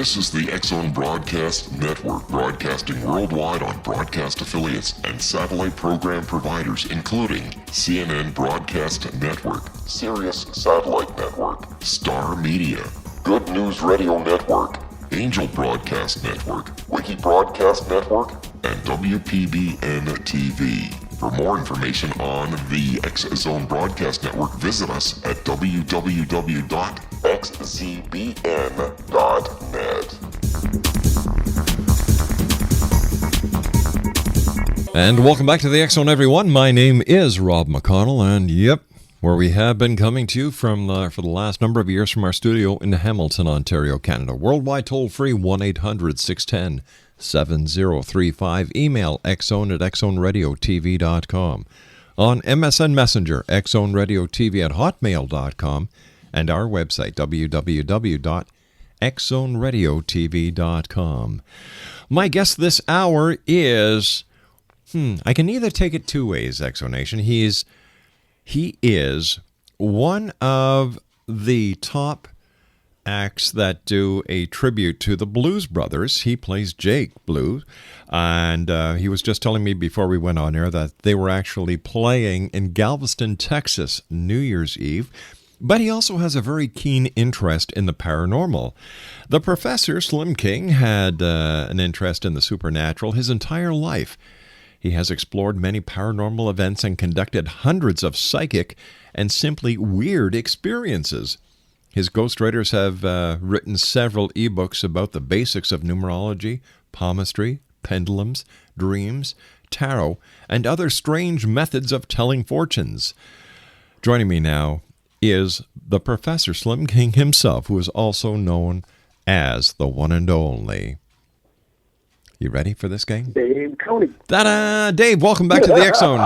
This is the X-Zone Broadcast Network, broadcasting worldwide on broadcast affiliates and satellite program providers, including CNN Broadcast Network, Sirius Satellite Network, Star Media, Good News Radio Network, Angel Broadcast Network, Wiki Broadcast Network, and WPBN TV. For more information on the X-Zone Broadcast Network, visit us at www.xzbn.net. And welcome back to the X-Zone, everyone. My name is Rob McConnell, and where we have been coming to you from for the last number of years from our studio in Hamilton, Ontario, Canada. Worldwide toll-free, 1-800-610-7035. Email xzone@xzoneradiotv.com. On MSN Messenger, xzoneradiotv@hotmail.com. And our website, www.xzoneradiotv.com. My guest this hour is... I can either take it two ways, Exonation. He is one of the top acts that do a tribute to the Blues Brothers. He plays Jake Blues, and he was just telling me before we went on air that they were actually playing in Galveston, Texas, New Year's Eve. But he also has a very keen interest in the paranormal. The Professor, Slim King, had an interest in the supernatural his entire life. He has explored many paranormal events and conducted hundreds of psychic and simply weird experiences. His ghostwriters have written several ebooks about the basics of numerology, palmistry, pendulums, dreams, tarot, and other strange methods of telling fortunes. Joining me now is the Professor Slim King himself, who is also known as the one and only. You ready for this, gang? Dave Koenig. Ta-da! Dave, welcome back to the X-Zone.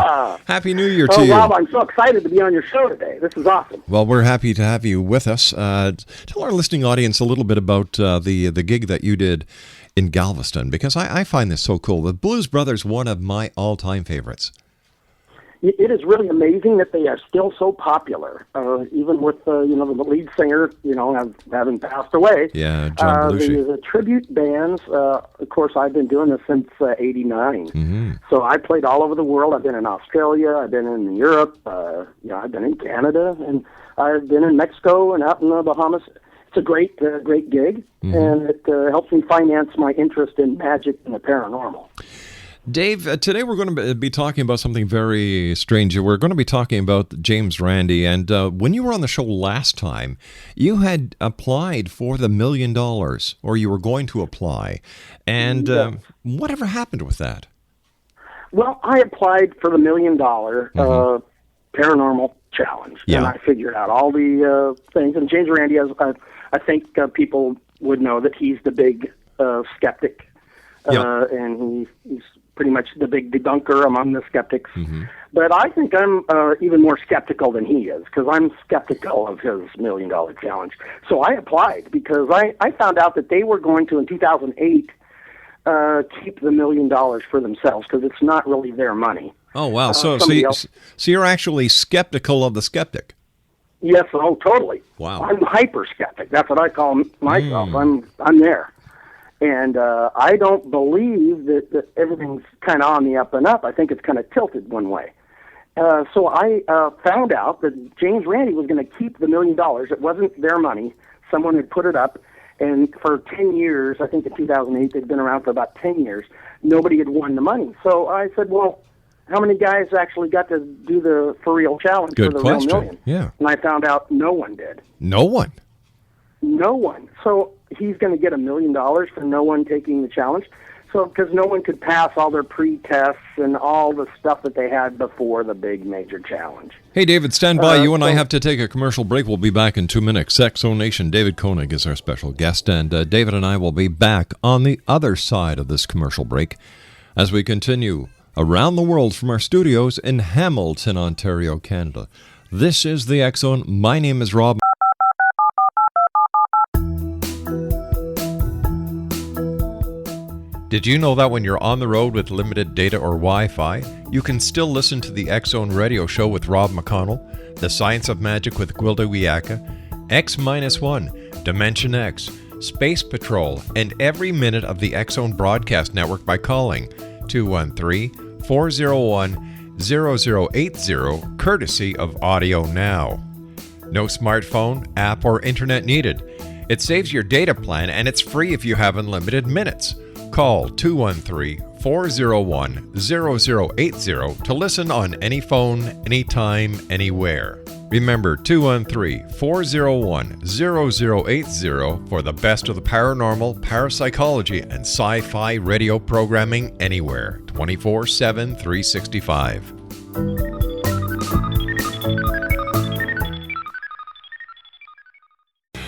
Happy New Year to you. Rob, I'm so excited to be on your show today. This is awesome. Well, we're happy to have you with us. Tell our listening audience a little bit about the gig that you did in Galveston, because I find this so cool. The Blues Brothers, one of my all-time favorites. It is really amazing that they are still so popular, even with the lead singer having passed away. Yeah, John Belushi. The tribute bands. Of course, I've been doing this since '89. Mm-hmm. So I played all over the world. I've been in Australia. I've been in Europe. I've been in Canada, and I've been in Mexico and out in the Bahamas. It's a great gig, mm-hmm. and it helps me finance my interest in magic and the paranormal. Dave, today we're going to be talking about something very strange. We're going to be talking about James Randi, and when you were on the show last time, you had applied for the $1 million, or you were going to apply, and whatever happened with that? Well, I applied for the $1 million paranormal challenge, and I figured out all the things, and James Randi, I think people would know that he's the big skeptic, and he's pretty much the big debunker among the skeptics. Mm-hmm. But I think I'm even more skeptical than he is, because I'm skeptical of his $1 million challenge. So I applied because I found out that they were going to, in 2008, keep the $1 million for themselves, because it's not really their money. Oh, wow. So you're actually skeptical of the skeptic. Yes, totally. Wow. I'm hyper-skeptic. That's what I call myself. I'm there. And I don't believe that everything's kind of on the up and up. I think it's kind of tilted one way. So I found out that James Randi was going to keep the $1 million. It wasn't their money. Someone had put it up. And for 10 years, I think in 2008, they'd been around for about 10 years, nobody had won the money. So I said, well, how many guys actually got to do the for real challenge for the real million? Yeah. And I found out no one did. No one? No one. So he's going to get $1 million for no one taking the challenge. So because no one could pass all their pre-tests and all the stuff that they had before the big major challenge. Hey, David, stand by. You and I have to take a commercial break. We'll be back in 2 minutes. X-Zone Nation, David Koenig is our special guest, and David and I will be back on the other side of this commercial break as we continue around the world from our studios in Hamilton, Ontario, Canada. This is the X-Zone. My name is Rob. Did you know that when you're on the road with limited data or Wi-Fi, you can still listen to the X-Zone radio show with Rob McConnell, The Science of Magic with Gwilda Wiyaka, X-1, Dimension X, Space Patrol, and every minute of the X-Zone Broadcast Network by calling 213-401-0080, courtesy of Audio Now. No smartphone, app, or internet needed. It saves your data plan, and it's free if you have unlimited minutes. Call 213-401-0080 to listen on any phone, anytime, anywhere. Remember, 213-401-0080 for the best of the paranormal, parapsychology, and sci-fi radio programming anywhere, 24/7, 365.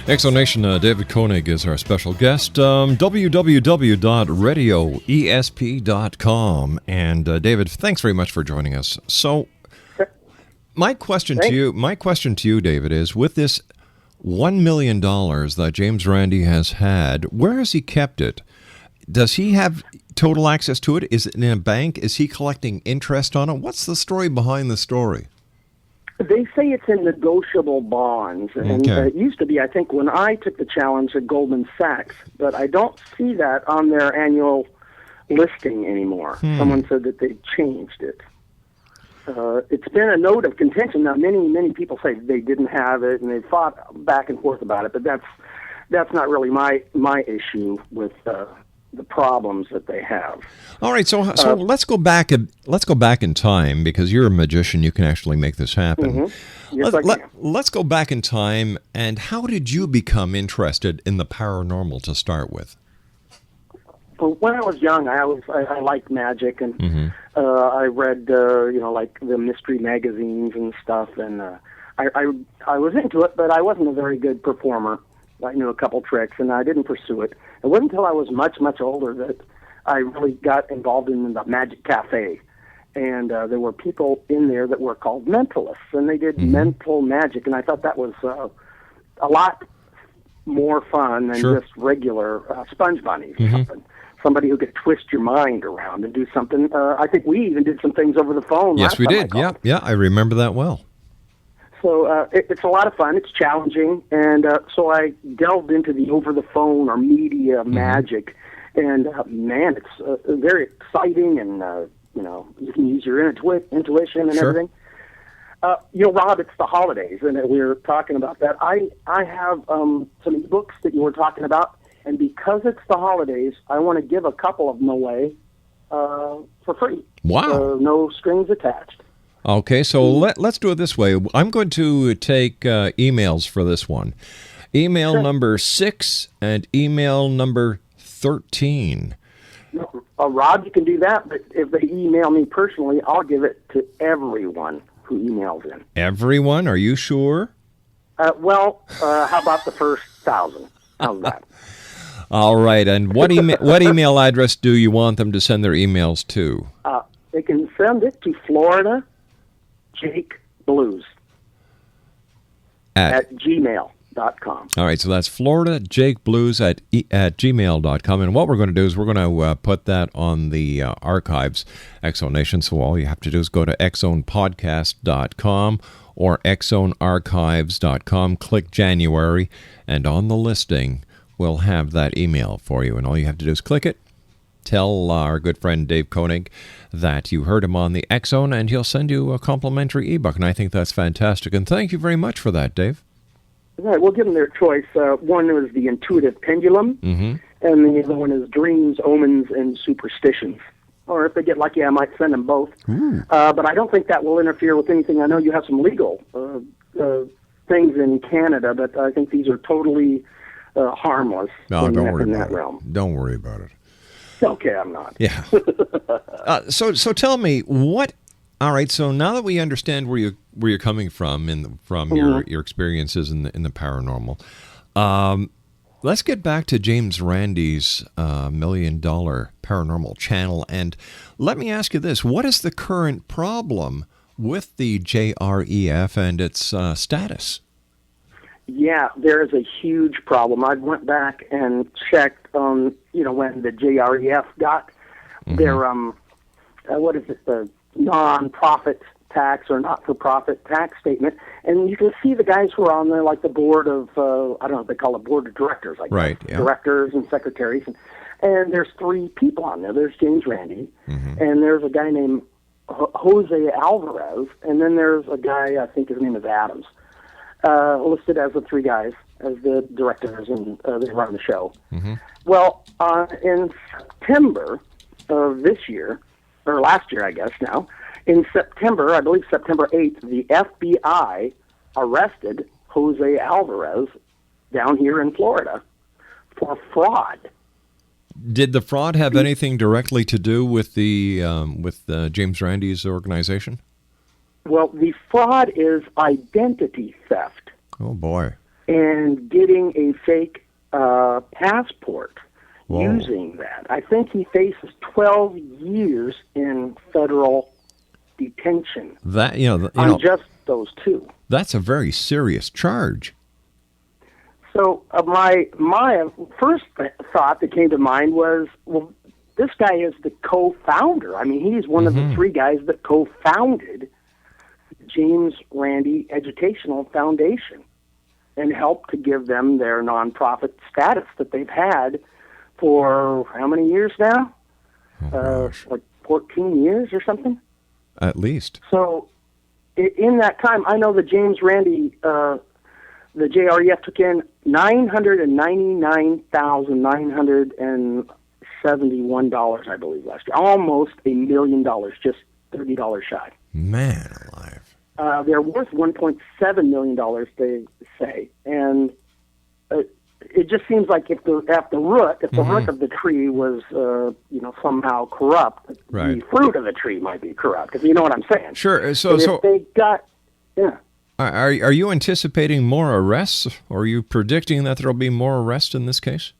Exonation, David Koenig is our special guest. www.radioesp.com. And David, thanks very much for joining us. So, my question to you, David, is with this $1 million that James Randi has had, where has he kept it? Does he have total access to it? Is it in a bank? Is he collecting interest on it? What's the story behind the story? They say it's in negotiable bonds, and it used to be, I think, when I took the challenge at Goldman Sachs, but I don't see that on their annual listing anymore. Someone said that they changed it. It's been a note of contention. Now, many people say they didn't have it, and they fought back and forth about it, but that's not really my issue with the problems that they have. All right, so let's go back in time, because you're a magician. You can actually make this happen. Yes, Let's go back in time, and how did you become interested in the paranormal to start with? Well, when I was young, I liked magic, and I read like the mystery magazines and stuff, and I was into it, but I wasn't a very good performer. I knew a couple tricks, and I didn't pursue it. It wasn't until I was much, much older that I really got involved in the Magic Cafe. And there were people in there that were called mentalists, and they did mental magic, and I thought that was a lot more fun than just regular sponge bunnies or something. Somebody who could twist your mind around and do something. I think we even did some things over the phone. Yes, we did. Yeah, I remember that well. So it's a lot of fun. It's challenging, and so I delved into the over-the-phone or media magic, and man, it's very exciting, and you can use your intuition and everything. Rob, it's the holidays, and we were talking about that. I have some books that you were talking about, and because it's the holidays, I want to give a couple of them away for free. Wow! No strings attached. Okay, so let's do it this way. I'm going to take emails for this one. Email number 6 and email number 13. Rob, you can do that, but if they email me personally, I'll give it to everyone who emails in. Everyone? Are you sure? How about the first 1,000? How's that? All right, and what email address do you want them to send their emails to? They can send it to Florida Jake Blues at gmail.com. All right, so that's Florida Jake Blues at gmail.com. And what we're going to do is we're going to put that on the archives, Exonation. So all you have to do is go to exonepodcast.com or exonearchives.com, click January, and on the listing, we'll have that email for you. And all you have to do is click it. Tell our good friend Dave Koenig that you heard him on the X-Zone, and he'll send you a complimentary ebook, and I think that's fantastic. And thank you very much for that, Dave. All right, we'll give them their choice. One was the Intuitive Pendulum, and the other one is Dreams, Omens, and Superstitions. Or if they get lucky, I might send them both. But I don't think that will interfere with anything. I know you have some legal things in Canada, but I think these are totally harmless in that realm. Don't worry about it. Okay, I'm not. Yeah. So tell me what. All right. So now that we understand where you're coming from your experiences in the paranormal, let's get back to James Randi's $1 million paranormal channel, and let me ask you this: what is the current problem with the JREF and its status? Yeah, there is a huge problem. I went back and checked on, when the JREF got their, the non-profit tax or not-for-profit tax statement, and you can see the guys who are on there, like the board of, I don't know what they call it, board of directors, like Right, yeah. directors and secretaries, and there's 3 people on there. There's James Randi, and there's a guy named Jose Alvarez, and then there's a guy, I think his name is Adams, listed as the 3 guys, as the directors, and they run the show. Well, in September of this year, or last year, I guess now, in September, I believe September 8th, the FBI arrested Jose Alvarez down here in Florida for fraud. Did the fraud have anything directly to do with the James Randi's organization? Well, the fraud is identity theft. Oh, boy. And getting a fake passport. Whoa. Using that. I think he faces 12 years in federal detention on just those 2. That's a very serious charge. So my first thought that came to mind was, well, this guy is the co-founder. I mean, he's one of the 3 guys that co-founded James Randi Educational Foundation and helped to give them their nonprofit status that they've had for how many years now? Like 14 years or something? At least. So in that time, I know that James Randi, the JREF took in $999,971, I believe, last year. Almost $1 million, just $30 shy. Man alive. They're worth $1.7 million, they say. And it just seems like if the root of the tree was somehow corrupt, right, the fruit of the tree might be corrupt. If you know what I'm saying. Sure. So if they got, yeah. Are you anticipating more arrests, or are you predicting that there will be more arrests in this case?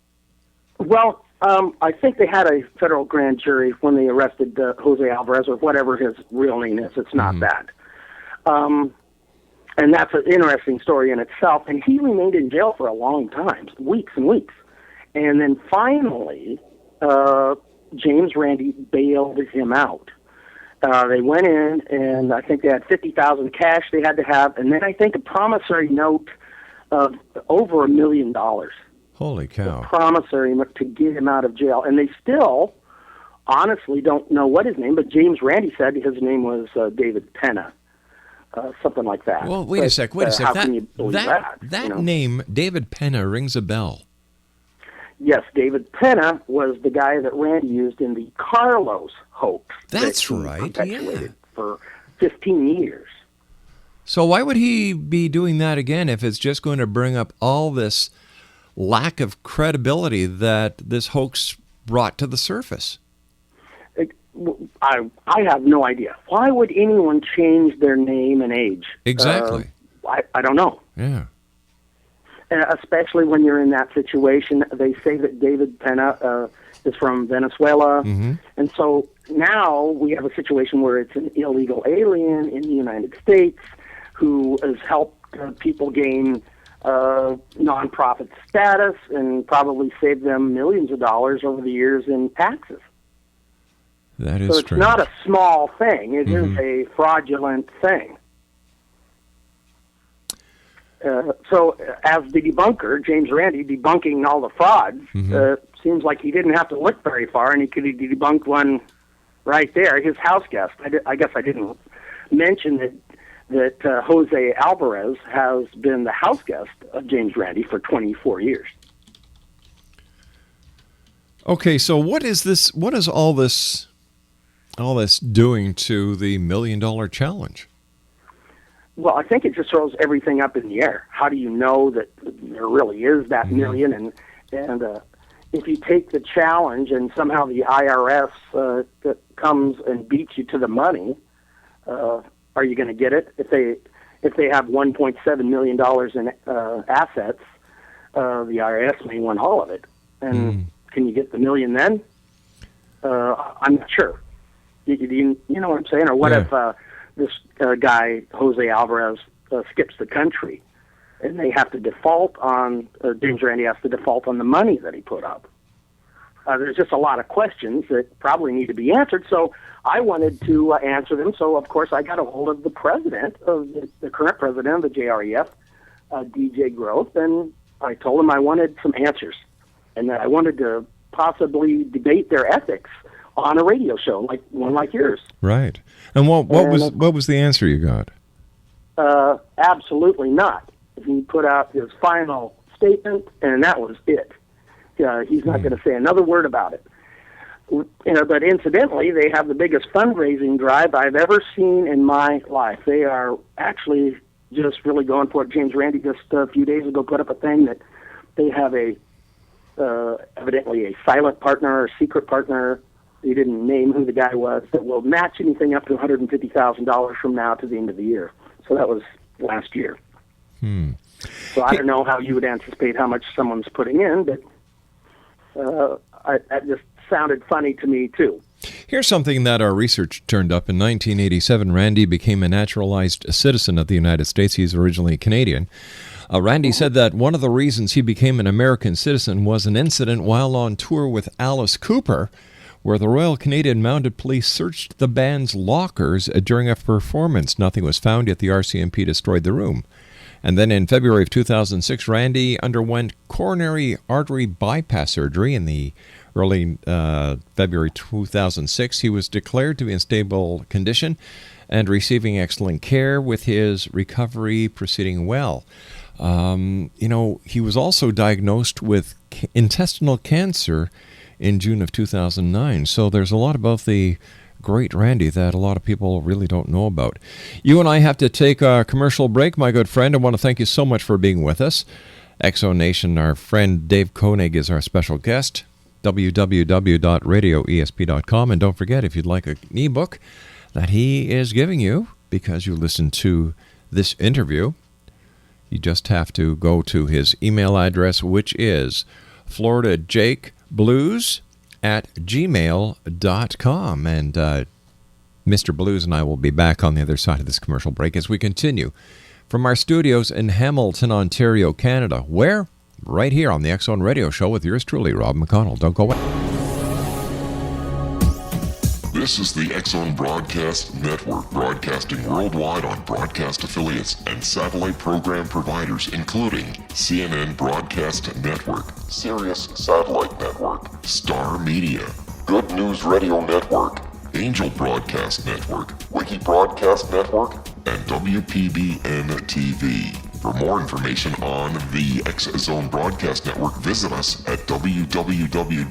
Well, I think they had a federal grand jury when they arrested Jose Alvarez, or whatever his real name is. It's not that. And that's an interesting story in itself. And he remained in jail for a long time, weeks and weeks. And then finally, James Randi bailed him out. They went in, and I think they had $50,000 cash they had to have, and then I think a promissory note of over $1 million. Holy cow. A promissory note to get him out of jail. And they still, honestly, don't know what his name, but James Randi said his name was David Penna. Something like that. Well, wait a sec. How can you believe that? That name, David Penna, rings a bell. Yes, David Penna was the guy that Randi used in the Carlos hoax. That's right, yeah. For 15 years. So why would he be doing that again if it's just going to bring up all this lack of credibility that this hoax brought to the surface? I have no idea. Why would anyone change their name and age? Exactly. I don't know. Yeah. Especially when you're in that situation. They say that David Penna is from Venezuela. And so now we have a situation where it's an illegal alien in the United States who has helped people gain nonprofit status and probably saved them millions of dollars over the years in taxes. That is so it's strange. not a small thing. It is a fraudulent thing. So as the debunker, James Randi, debunking all the frauds, seems like he didn't have to look very far, and he could have debunked one right there, his house guest. I guess I didn't mention that Jose Alvarez has been the house guest of James Randi for 24 years. Okay, so what is this? What is all this doing to the $1 million challenge? Well, I think it just throws everything up in the air. How do you know that there really is that million? And if you take the challenge and somehow the IRS comes and beats you to the money, are you going to get it? If they have $1.7 million in assets, the IRS may want all of it. And can you get the million then? I'm not sure. You know what I'm saying? Or what if this guy, Jose Alvarez, skips the country and they have to default on, James Randi has to default on the money that he put up? There's just a lot of questions that probably need to be answered. So I wanted to answer them. So, of course, I got a hold of the president, of the current president of the JREF, DJ Growth, and I told him I wanted some answers and that I wanted to possibly debate their ethics on a radio show, like one like yours. Right. And what was the answer you got? Absolutely not. He put out his final statement, and that was it. He's not going to say another word about it. But incidentally, they have the biggest fundraising drive I've ever seen in my life. They are actually just really going for it. James Randi just a few days ago put up a thing that they have evidently a silent partner or secret partner. They didn't name who the guy was, that will match anything up to $150,000 from now to the end of the year. So that was last year. So I don't know how you would anticipate how much someone's putting in, but that just sounded funny to me, too. Here's something that our research turned up. In 1987, Randi became a naturalized citizen of the United States. He's originally Canadian. Randi said that one of the reasons he became an American citizen was an incident while on tour with Alice Cooper, where the Royal Canadian Mounted Police searched the band's lockers during a performance. Nothing was found, yet the RCMP destroyed the room. And then in February of 2006, Randi underwent coronary artery bypass surgery. In the early February 2006, he was declared to be in stable condition and receiving excellent care, with his recovery proceeding well. He was also diagnosed with intestinal cancer in June of 2009. So there's a lot about the great Randi that a lot of people really don't know about. You and I have to take a commercial break, my good friend. I want to thank you so much for being with us. Exo Nation, our friend Dave Koenig is our special guest. www.radioesp.com. And don't forget, if you'd like an ebook that he is giving you because you listened to this interview, you just have to go to his email address, which is floridajakeblues@gmail.com. And Mr. Blues and I will be back on the other side of this commercial break as we continue from our studios in Hamilton, Ontario, Canada. Where? Right here on the X Zone Radio Show with yours truly, Rob McConnell. Don't go away. This is the X Zone Broadcast Network, broadcasting worldwide on broadcast affiliates and satellite program providers, including CNN Broadcast Network, Sirius Satellite Network, Star Media, Good News Radio Network, Angel Broadcast Network, Wiki Broadcast Network, and WPBN TV. For more information on the X Zone Broadcast Network, visit us at www.xzbn.net.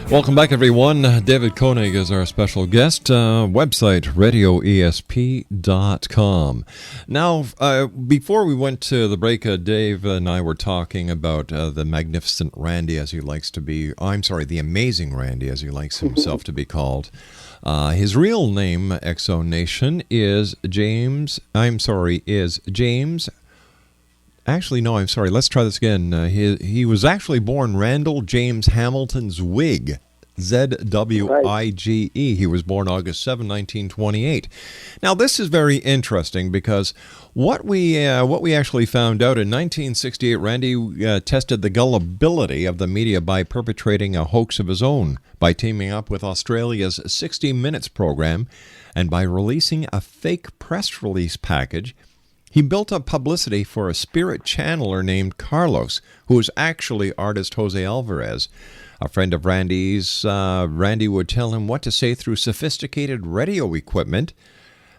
Welcome back, everyone. David Koenig is our special guest. Website, radioesp.com. Now, before we went to the break, Dave and I were talking about the magnificent Randi, as he likes to be. The amazing Randi, as he likes himself to be called. His real name, Exo Nation, is James. Actually, no, I'm sorry. Let's try this again. He was actually born Randall James Hamilton Zwig, Z-W-I-G-E. He was born August 7, 1928. Now, this is very interesting because what we actually found out in 1968, Randi tested the gullibility of the media by perpetrating a hoax of his own, by teaming up with Australia's 60 Minutes program, and by releasing a fake press release package. He built up publicity for a spirit channeler named Carlos, who was actually artist Jose Alvarez. A friend of Randi's, Randi would tell him what to say through sophisticated radio equipment.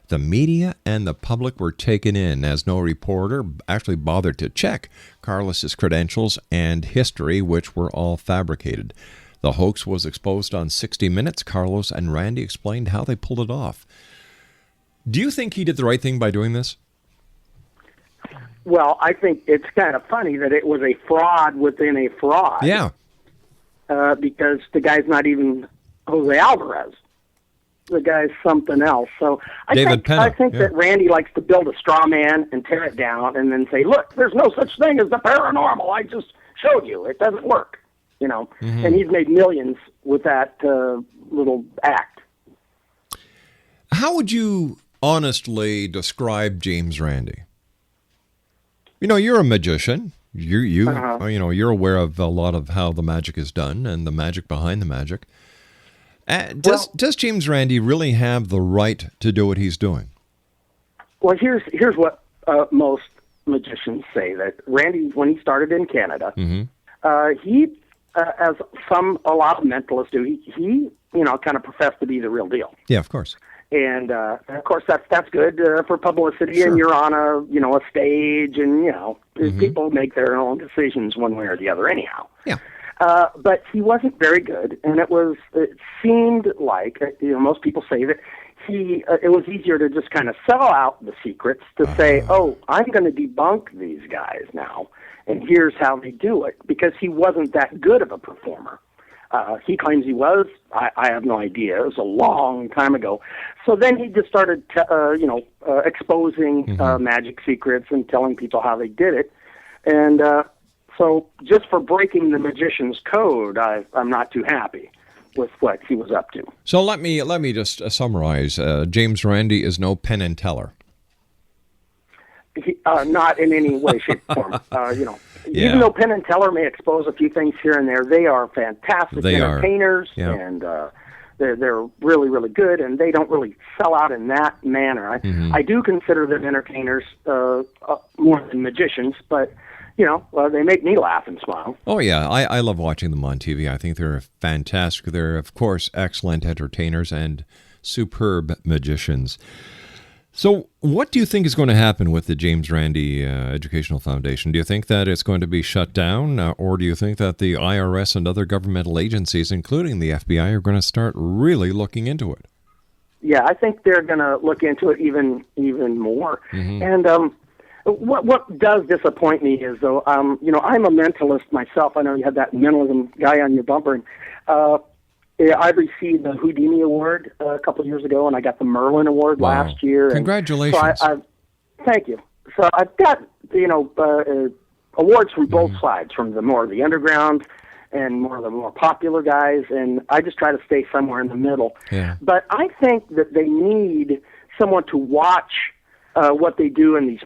The media and the public were taken in, as no reporter actually bothered to check Carlos's credentials and history, which were all fabricated. The hoax was exposed on 60 Minutes. Carlos and Randi explained how they pulled it off. Do you think he did the right thing by doing this? Well, I think it's kind of funny that it was a fraud within a fraud. Yeah. Because the guy's not even Jose Alvarez. The guy's something else. So I think that Randi likes to build a straw man and tear it down and then say, look, there's no such thing as the paranormal. I just showed you. It doesn't work. And he's made millions with that little act. How would you honestly describe James Randi? You're a magician. You're aware of a lot of how the magic is done and the magic behind the magic. Does James Randi really have the right to do what he's doing? Well, here's what most magicians say, that Randi, when he started in Canada, he, as a lot of mentalists do, he kind of professed to be the real deal. Yeah, of course. And of course, that's good for publicity. Sure. And you're on a stage, and people make their own decisions one way or the other, anyhow. Yeah. But he wasn't very good, and it seemed like most people say that it was easier to just kind of sell out the secrets to say, oh, I'm going to debunk these guys now, and here's how they do it, because he wasn't that good of a performer. He claims he was. I have no idea. It was a long time ago. So then he just started, exposing magic secrets and telling people how they did it. And so just for breaking the magician's code, I'm not too happy with what he was up to. So let me just summarize. James Randi is no Penn and Teller. Not in any way, shape, or form. Even though Penn and Teller may expose a few things here and there, they are fantastic entertainers, and they're really, really good, and they don't really sell out in that manner. I do consider them entertainers more than magicians, but they make me laugh and smile. Oh, yeah. I love watching them on TV. I think they're fantastic. They're, of course, excellent entertainers and superb magicians. So what do you think is going to happen with the James Randi Educational Foundation? Do you think that it's going to be shut down, or do you think that the IRS and other governmental agencies, including the FBI, are going to start really looking into it? Yeah, I think they're going to look into it even more. And what does disappoint me is, though, I'm a mentalist myself. I know you had that mentalism guy on your bumper. And, I received the Houdini Award a couple of years ago, and I got the Merlin Award last year. Congratulations. So thank you. So I've got, awards from both sides, from the underground and more of the more popular guys, and I just try to stay somewhere in the middle. Yeah. But I think that they need someone to watch what they do in these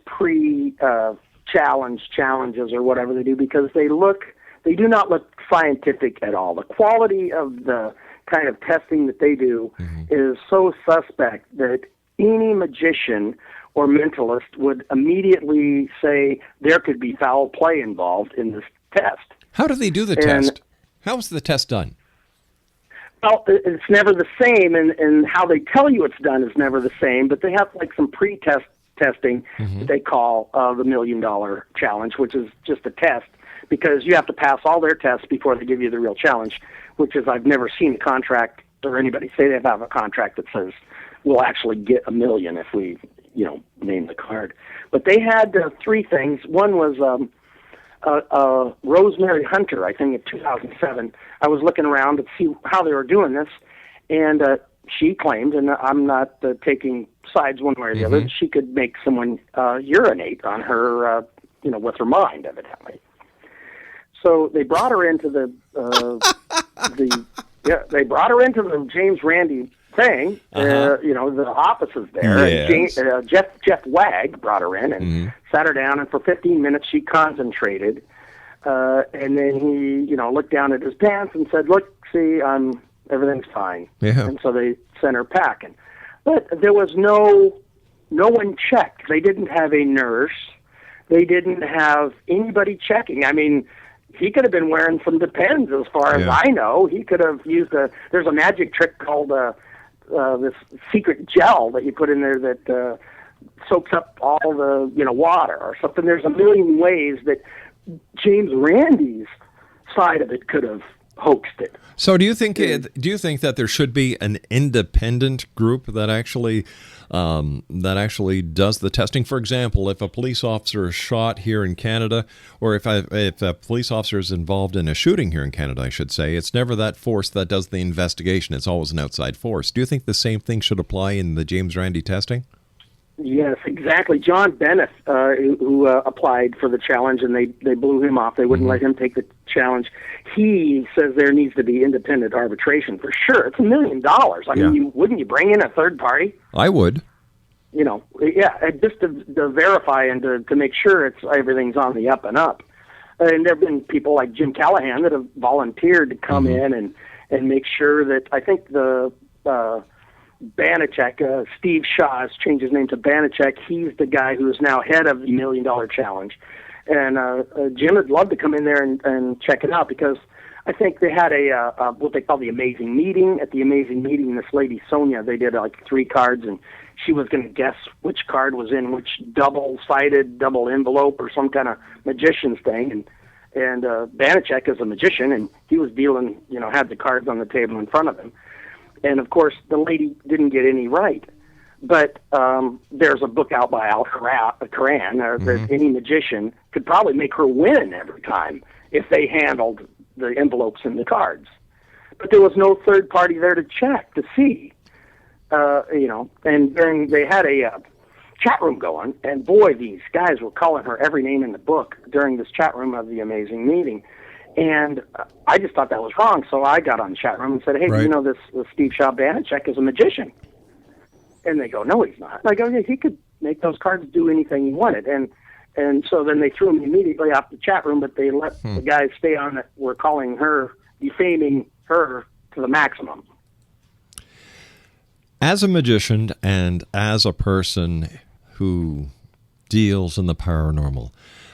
challenges or whatever they do, because they do not look scientific at all. The quality of the kind of testing that they do is so suspect that any magician or mentalist would immediately say there could be foul play involved in this test. How do they do the test? How is the test done? Well, it's never the same, and how they tell you it's done is never the same, but they have like some pre-test testing that they call the $1 Million Challenge, which is just a test, because you have to pass all their tests before they give you the real challenge, which is, I've never seen a contract or anybody say they have a contract that says we'll actually get $1 million if we, name the card. But they had three things. One was Rosemary Hunter, I think in 2007. I was looking around to see how they were doing this, and she claimed, and I'm not taking sides one way or the other, she could make someone urinate on her, with her mind, evidently. So they brought her into the James Randi thing. The offices there. Yes. And Jeff Wag brought her in and sat her down, and for 15 minutes she concentrated. And then he, looked down at his pants and said, "Look, see, everything's fine." Yeah. And so they sent her packing. But there was no one checked. They didn't have a nurse. They didn't have anybody checking. I mean, he could have been wearing some Depends, as far as I know. He could have used there's a magic trick called this secret gel that you put in there that soaks up all the water or something. There's a million ways that James Randi's side of it could have hoaxed it. So do you think that there should be an independent group that actually does the testing? For example, if a police officer is shot here in Canada, or if a police officer is involved in a shooting here in Canada, I should say, it's never that force that does the investigation. It's always an outside force. Do you think the same thing should apply in the James Randi testing? Yes, exactly. John Bennett, who applied for the challenge, and they blew him off. They wouldn't let him take the challenge. He says there needs to be independent arbitration for sure. It's $1 million. I mean, wouldn't you bring in a third party? I would. You know, just to verify and to make sure everything's on the up and up. And there have been people like Jim Callahan that have volunteered to come in and make sure that, I think the Banachek, Steve Shaw has changed his name to Banachek. He's the guy who is now head of the $1 Million Challenge. And Jim would love to come in there and check it out, because I think they had what they call the Amazing Meeting. At the Amazing Meeting, this lady, Sonia, they did like 3 cards, and she was going to guess which card was in which double-sided, double envelope, or some kind of magician's thing. And Banachek is a magician, and he was dealing, had the cards on the table in front of him. And, of course, the lady didn't get any right. But there's a book out by Al-Quran that any magician could probably make her win every time if they handled the envelopes and the cards. But there was no third party there to check, to see. And they had a chat room going, and boy, these guys were calling her every name in the book during this chat room of the Amazing Meeting. And I just thought that was wrong, so I got on the chat room and said, hey, do you know this Steve Shaw Banachek is a magician? And they go, no, he's not. And I go, yeah, he could make those cards do anything he wanted. And so then they threw me immediately off the chat room, but they let the guys stay on that were calling her, defaming her to the maximum. As a magician and as a person who deals in the paranormal,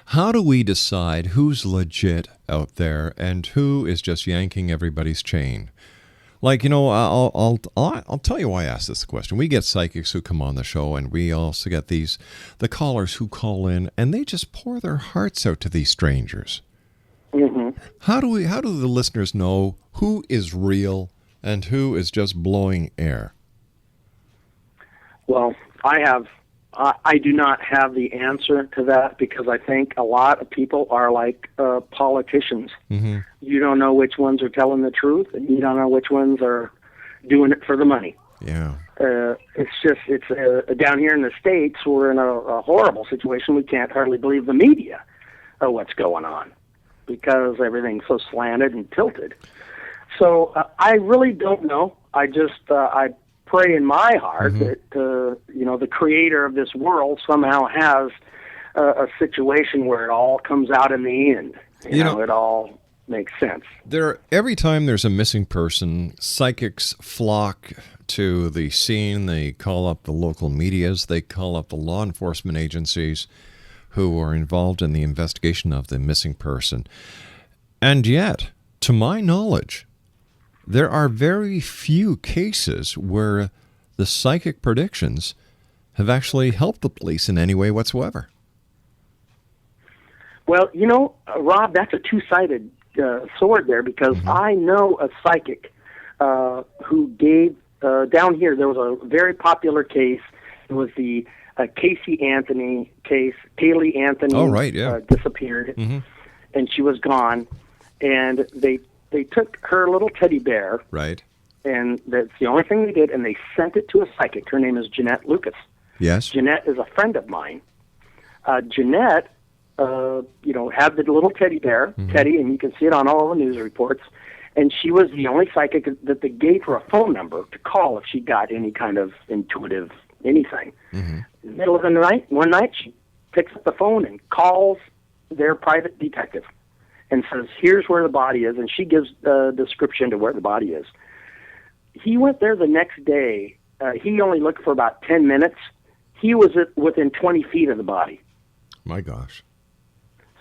how do we decide who's legit out there and who is just yanking everybody's chain? Like, I'll tell you why I asked this question. We get psychics who come on the show, and we also get the callers who call in, and they just pour their hearts out to these strangers. Mm-hmm. How do the listeners know who is real and who is just blowing air? Well, I do not have the answer to that, because I think a lot of people are like politicians. Mm-hmm. You don't know which ones are telling the truth, and you don't know which ones are doing it for the money. Yeah. It's down here in the States, we're in a horrible situation. We can't hardly believe the media of what's going on, because everything's so slanted and tilted. So I really don't know. I pray in my heart that the creator of this world somehow has a situation where it all comes out in the end. It all makes sense. Every time there's a missing person, psychics flock to the scene. They call up the local medias. They call up the law enforcement agencies who are involved in the investigation of the missing person. And yet, to my knowledge, there are very few cases where the psychic predictions have actually helped the police in any way whatsoever. Well, Rob, that's a two-sided sword there, because I know a psychic who gave, down here, there was a very popular case. It was the Casey Anthony case. Kaylee Anthony disappeared, and she was gone, and they took her little teddy bear, right, and that's the only thing they did, and they sent it to a psychic. Her name is Jeanette Lucas. Yes. Jeanette is a friend of mine. Jeanette, had the little teddy bear, Teddy, and you can see it on all the news reports, and she was the only psychic that they gave her a phone number to call if she got any kind of intuitive anything. In the middle of the night, one night, she picks up the phone and calls their private detective and says, here's where the body is, and she gives a description to where the body is. He went there the next day. He only looked for about 10 minutes. He was within 20 feet of the body. My gosh.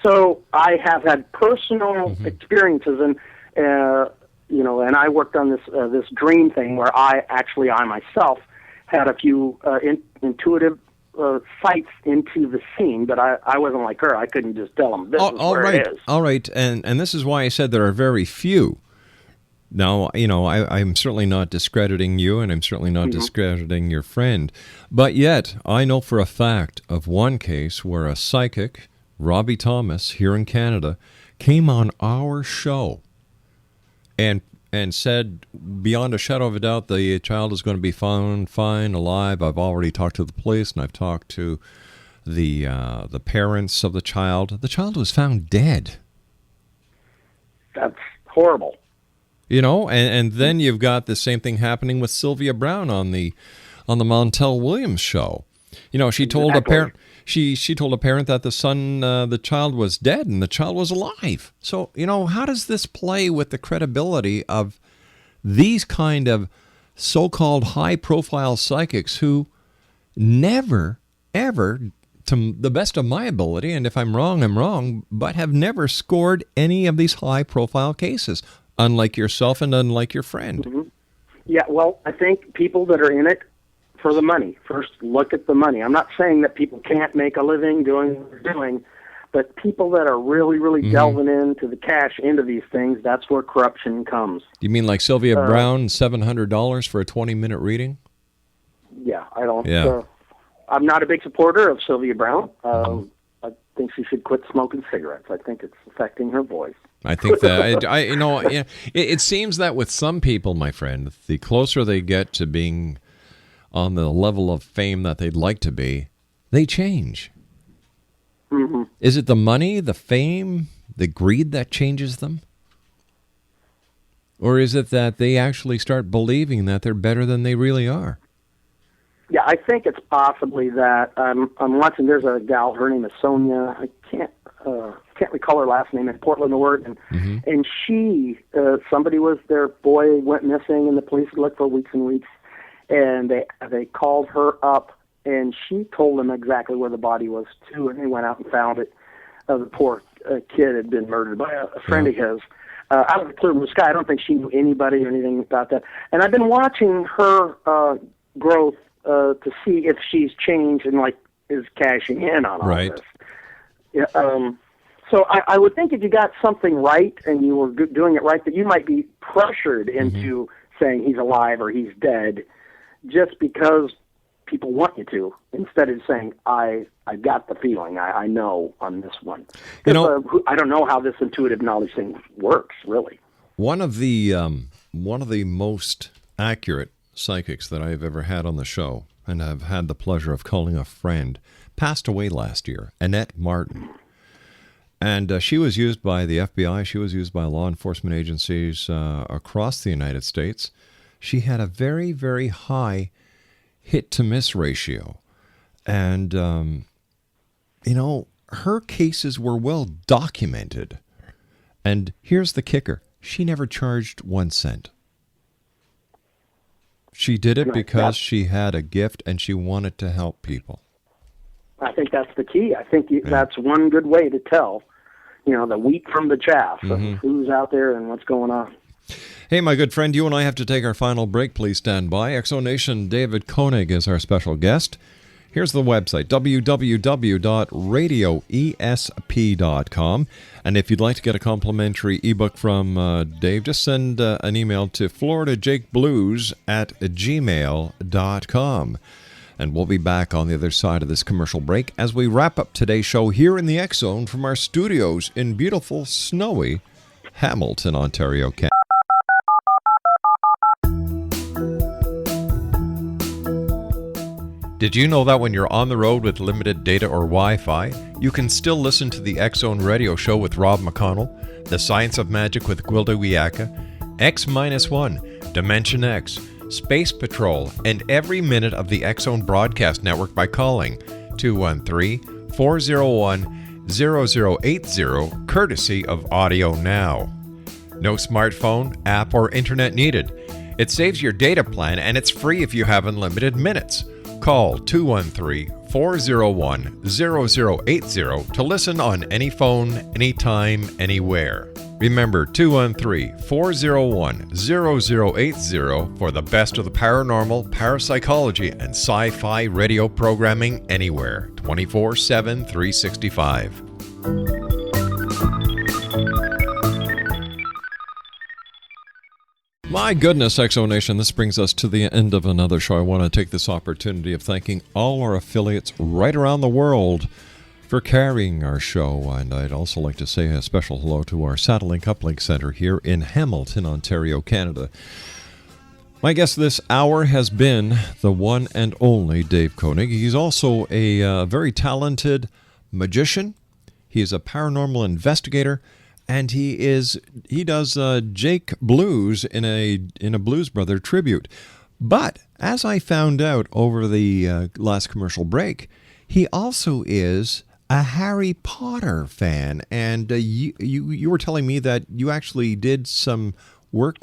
So I have had personal experiences, and and I worked on this dream thing where I myself had a few intuitive sights into the scene, but I wasn't like her. I couldn't just tell them this is where it is. All right, and this is why I said there are very few. Now, I'm certainly not discrediting you, and I'm certainly not discrediting your friend, but yet I know for a fact of one case where a psychic, Robbie Thomas, here in Canada, came on our show and said, beyond a shadow of a doubt, the child is going to be found fine, alive. I've already talked to the police, and I've talked to the parents of the child. The child was found dead. That's horrible. You know, and then you've got the same thing happening with Sylvia Browne on the Montel Williams show. You know, she told a parent she told a parent that the child was dead and the child was alive. So, you know, how does this play with the credibility of these kind of so-called high-profile psychics who never, ever, to the best of my ability, and if I'm wrong, but have never scored any of these high-profile cases, unlike yourself and unlike your friend? Mm-hmm. Yeah, well, I think people that are in it for the money. First, look at the money. I'm not saying that people can't make a living doing what they're doing, but people that are really, really delving into the cash into these things, that's where corruption comes. You mean like Sylvia Browne, $700 for a 20-minute reading? Yeah, I don't. Yeah. I'm not a big supporter of Sylvia Browne. I think she should quit smoking cigarettes. I think it's affecting her voice. I think that it seems that with some people, my friend, the closer they get to being on the level of fame that they'd like to be, they change. Mm-hmm. Is it the money, the fame, the greed that changes them? Or is it that they actually start believing that they're better than they really are? Yeah, I think it's possibly that. I'm watching. There's a gal. Her name is Sonia. I can't recall her last name in Portland, Oregon. And she, their boy went missing, and the police looked for weeks and weeks, and they called her up, and she told them exactly where the body was too, and they went out and found it. The poor kid had been murdered by a friend of his. Out of the clear blue sky. I don't think she knew anybody or anything about that. And I've been watching her growth to see if she's changed and is cashing in on all this. Yeah. So I would think if you got something right and you were doing it right, that you might be pressured into saying he's alive or he's dead, just because people want you to, instead of saying I got the feeling, I know on this one. I don't know how this intuitive knowledge thing works, really. One of the most accurate psychics that I've ever had on the show, and I've had the pleasure of calling a friend, passed away last year, Annette Martin. And she was used by the FBI. She was used by law enforcement agencies across the United States. She had a very, very high hit-to-miss ratio. And, her cases were well documented. And here's the kicker. She never charged 1 cent. She did it because she had a gift and she wanted to help people. I think that's the key. I think that's one good way to tell, the wheat from the chaff, who's out there and what's going on. Hey, my good friend, you and I have to take our final break. Please stand by. Exonation David Koenig is our special guest. Here's the website, www.radioesp.com. And if you'd like to get a complimentary ebook from Dave, just send an email to floridajakeblues@gmail.com. And we'll be back on the other side of this commercial break as we wrap up today's show here in the X Zone from our studios in beautiful, snowy Hamilton, Ontario, Canada. Did you know that when you're on the road with limited data or Wi-Fi, you can still listen to the X Zone radio show with Rob McConnell, The Science of Magic with Gwilda Wiyaka, X-1, Dimension X, Space Patrol, and every minute of the X Zone broadcast network by calling 213-401-0080, courtesy of Audio Now. No smartphone, app, or internet needed. It saves your data plan and it's free if you have unlimited minutes. Call 213-401-0080 to listen on any phone, anytime, anywhere. Remember, 213-401-0080 for the best of the paranormal, parapsychology, and sci-fi radio programming anywhere, 24/7, 365. My goodness, Exonation, this brings us to the end of another show. I want to take this opportunity of thanking all our affiliates right around the world for carrying our show. And I'd also like to say a special hello to our Satellink Uplink Center here in Hamilton, Ontario, Canada. My guest this hour has been the one and only Dave Koenig. He's also a very talented magician. He is a paranormal investigator, and he does Jake Blues in a Blues Brother tribute. But as I found out over the last commercial break, he also is a Harry Potter fan, and you were telling me that you actually did some work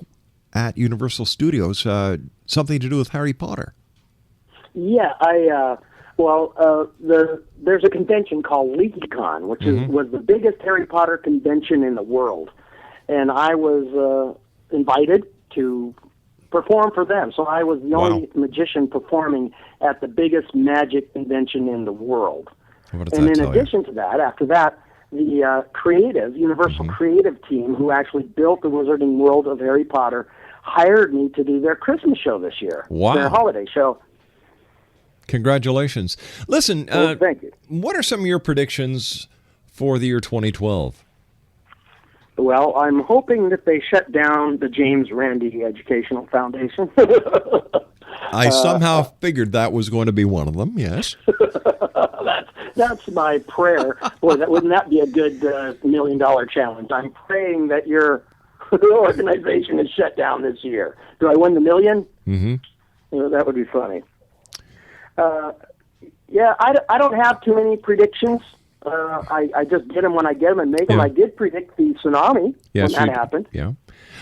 at Universal Studios, something to do with Harry Potter. Yeah, there's a convention called LeakyCon, which was the biggest Harry Potter convention in the world, and I was invited to perform for them. So I was the only magician performing at the biggest magic convention in the world. And in addition to that, after that, the Universal creative team, who actually built the Wizarding World of Harry Potter, hired me to do their Christmas show this year. Wow. Their holiday show. Congratulations. Listen, thank you. What are some of your predictions for the year 2012? Well, I'm hoping that they shut down the James Randi Educational Foundation. I somehow figured that was going to be one of them, yes. That's my prayer. Boy, wouldn't that be a good $1 million challenge? I'm praying that your organization is shut down this year. Do I win the $1 million? Mm-hmm. That would be funny. I don't have too many predictions. I just get them when I get them and make them. I did predict the tsunami when that happened. Yeah.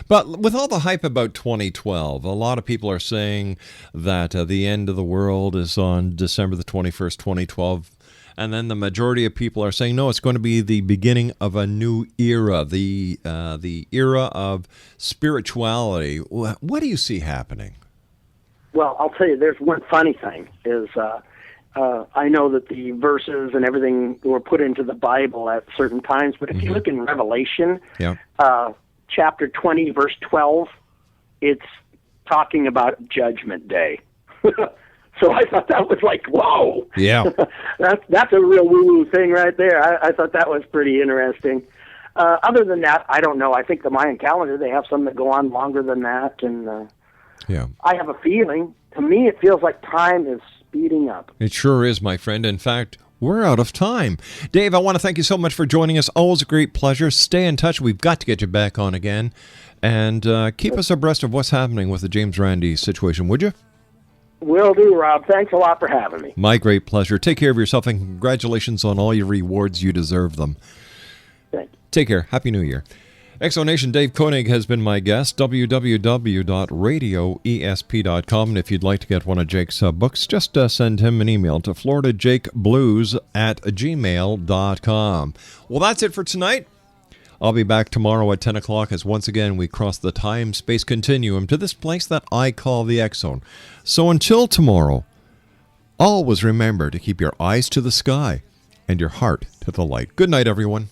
But with all the hype about 2012, a lot of people are saying that the end of the world is on December the 21st, 2012. And then the majority of people are saying, no, it's going to be the beginning of a new era, the era of spirituality. What do you see happening? Well, I'll tell you, there's one funny thing is I know that the verses and everything were put into the Bible at certain times, but if you look in Revelation, chapter 20, verse 12, it's talking about Judgment Day. So I thought that was like, whoa. Yeah. That's a real woo-woo thing right there. I thought that was pretty interesting. Other than that, I don't know. I think the Mayan calendar, they have some that go on longer than that. And I have a feeling, to me, it feels like time is speeding up. It sure is, my friend. In fact, we're out of time. Dave, I want to thank you so much for joining us. Always a great pleasure. Stay in touch. We've got to get you back on again. And keep us abreast of what's happening with the James Randi situation, would you? Will do, Rob. Thanks a lot for having me. My great pleasure. Take care of yourself, and congratulations on all your rewards. You deserve them. Thank you. Take care. Happy New Year. Exonation Dave Koenig has been my guest. www.radioesp.com. And if you'd like to get one of Jake's books, just send him an email to floridajakeblues@gmail.com. Well, that's it for tonight. I'll be back tomorrow at 10 o'clock as once again we cross the time-space continuum to this place that I call the X Zone. So until tomorrow, always remember to keep your eyes to the sky and your heart to the light. Good night, everyone.